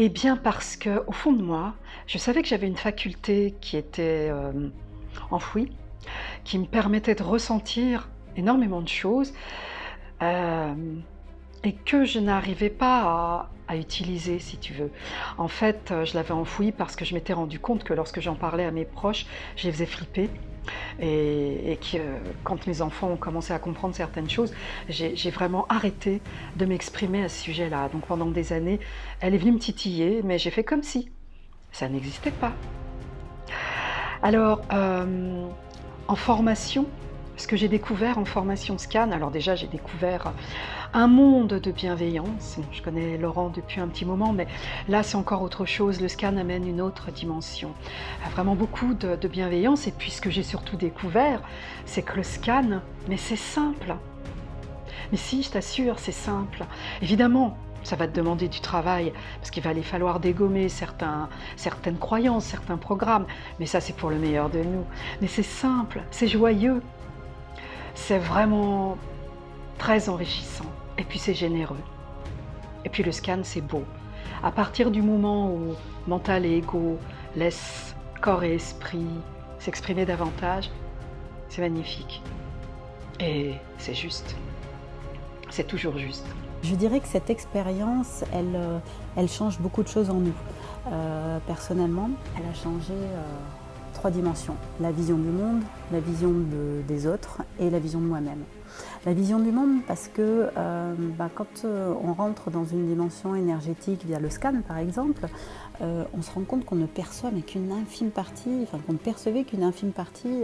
Eh bien parce que, au fond de moi, je savais que j'avais une faculté qui était, enfouie, qui me permettait de ressentir énormément de choses, hem et que je n'arrivais pas à utiliser, si tu veux. En fait, je l'avais enfouie parce que je m'étais rendu compte que lorsque j'en parlais à mes proches, je les faisais flipper et que quand mes enfants ont commencé à comprendre certaines choses, j'ai vraiment arrêté de m'exprimer à ce sujet-là. Donc pendant des années, elle est venue me titiller, mais j'ai fait comme si ça n'existait pas. Alors, en formation, ce que j'ai découvert en formation scan, alors déjà j'ai découvert un monde de bienveillance. Bon, je connais Laurent depuis un petit moment, mais là c'est encore autre chose. Le scan amène une autre dimension. Vraiment beaucoup de bienveillance. Et puis ce que j'ai surtout découvert, c'est que le scan, mais c'est simple. Mais si, je t'assure, c'est simple. Évidemment, ça va te demander du travail, parce qu'il va aller falloir dégommer certaines croyances, certains programmes. Mais ça, c'est pour le meilleur de nous. Mais c'est simple, c'est joyeux. C'est vraiment très enrichissant. Et puis c'est généreux. Et puis le scan, c'est beau. À partir du moment où mental et ego laissent corps et esprit s'exprimer davantage, c'est magnifique. Et c'est juste. C'est toujours juste. Je dirais que cette expérience, elle change beaucoup de choses en nous. Personnellement, elle a changé 3 dimensions. La vision du monde, la vision des autres et la vision de moi-même. La vision du monde parce que quand on rentre dans une dimension énergétique via le scan par exemple, on se rend compte qu'on ne perçoit mais qu'une infime partie, qu'on ne percevait qu'une infime partie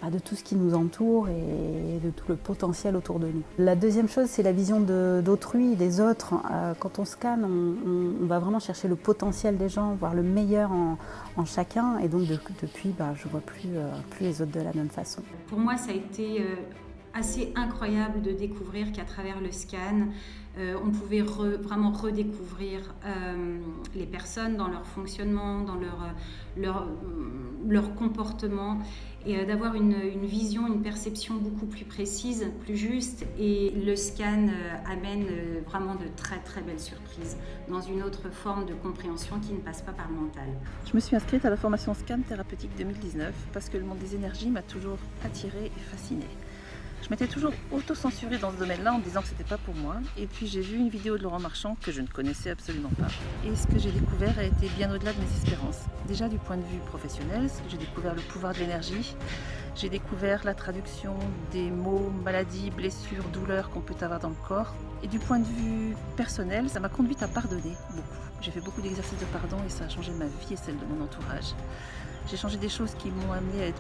de tout ce qui nous entoure et de tout le potentiel autour de nous. La deuxième chose, c'est la vision d'autrui, des autres. Quand on scanne, on va vraiment chercher le potentiel des gens, voir le meilleur en chacun, et donc depuis, je ne vois plus les autres de la même façon. Pour moi, ça a été assez incroyable de découvrir qu'à travers le scan, on pouvait vraiment redécouvrir les personnes dans leur fonctionnement, dans leur comportement, et d'avoir une vision, une perception beaucoup plus précise, plus juste. Et le scan amène vraiment de très très belles surprises dans une autre forme de compréhension qui ne passe pas par le mental. Je me suis inscrite à la formation Scan Thérapeutique 2019 parce que le monde des énergies m'a toujours attirée et fascinée. Je m'étais toujours auto-censurée dans ce domaine-là en me disant que c'était pas pour moi. Et puis j'ai vu une vidéo de Laurent Marchand que je ne connaissais absolument pas. Et ce que j'ai découvert a été bien au-delà de mes espérances. Déjà du point de vue professionnel, j'ai découvert le pouvoir de l'énergie. J'ai découvert la traduction des mots, maladies, blessures, douleurs qu'on peut avoir dans le corps. Et du point de vue personnel, ça m'a conduite à pardonner beaucoup. J'ai fait beaucoup d'exercices de pardon et ça a changé ma vie et celle de mon entourage. J'ai changé des choses qui m'ont amené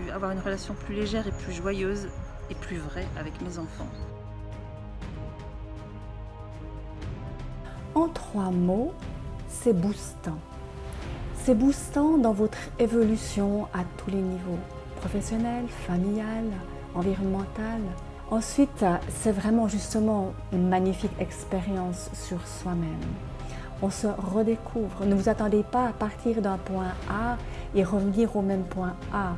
à avoir une relation plus légère et plus joyeuse et plus vraie avec mes enfants. En 3 mots, c'est boostant. C'est boostant dans votre évolution à tous les niveaux, professionnel, familial, environnemental. Ensuite, c'est vraiment justement une magnifique expérience sur soi-même. On se redécouvre. Ne vous attendez pas à partir d'un point A et revenir au même point A.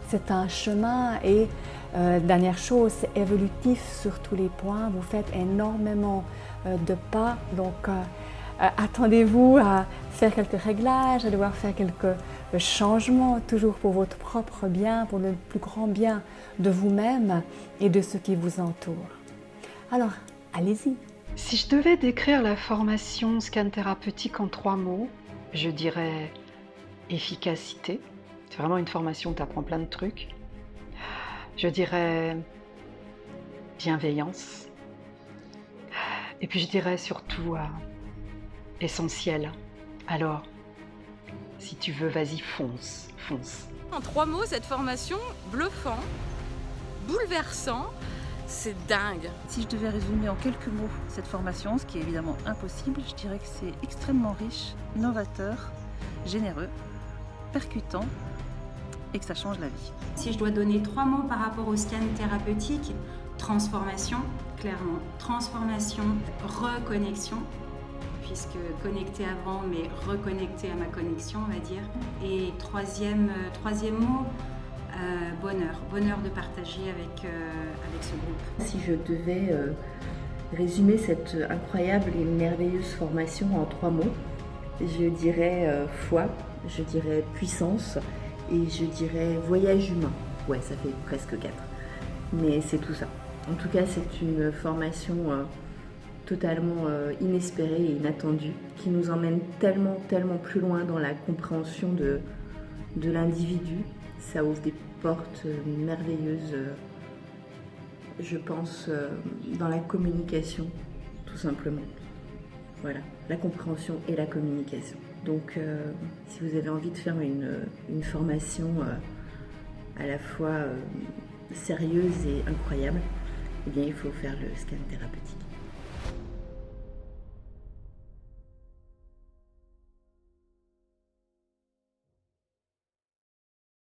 C'est un chemin et dernière chose, c'est évolutif sur tous les points. Vous faites énormément de pas, donc attendez-vous à faire quelques réglages, à devoir faire quelques changements, toujours pour votre propre bien, pour le plus grand bien de vous-même et de ceux qui vous entourent. Alors, allez-y. Si je devais décrire la formation scan thérapeutique en 3 mots, je dirais efficacité. C'est vraiment une formation où tu apprends plein de trucs. Je dirais bienveillance. Et puis je dirais surtout essentiel. Alors, si tu veux, vas-y, fonce. En 3 mots, cette formation, bluffant, bouleversant, c'est dingue. Si je devais résumer en quelques mots cette formation, ce qui est évidemment impossible, je dirais que c'est extrêmement riche, novateur, généreux, percutant et que ça change la vie. Si je dois donner 3 mots par rapport au scan thérapeutique, transformation, clairement. Transformation, reconnexion, puisque connecté avant, mais reconnecté à ma connexion, on va dire. Et troisième mot, bonheur de partager avec ce groupe. Si je devais résumer cette incroyable et merveilleuse formation en 3 mots, je dirais foi, je dirais puissance et je dirais voyage humain. Ouais, ça fait presque 4. Mais c'est tout ça. En tout cas, c'est une formation totalement inespérée et inattendue qui nous emmène tellement plus loin dans la compréhension de l'individu. Ça ouvre des portes merveilleuses, je pense, dans la communication, tout simplement. Voilà, la compréhension et la communication. Donc, si vous avez envie de faire une formation à la fois sérieuse et incroyable, eh bien, il faut faire le scan thérapeutique.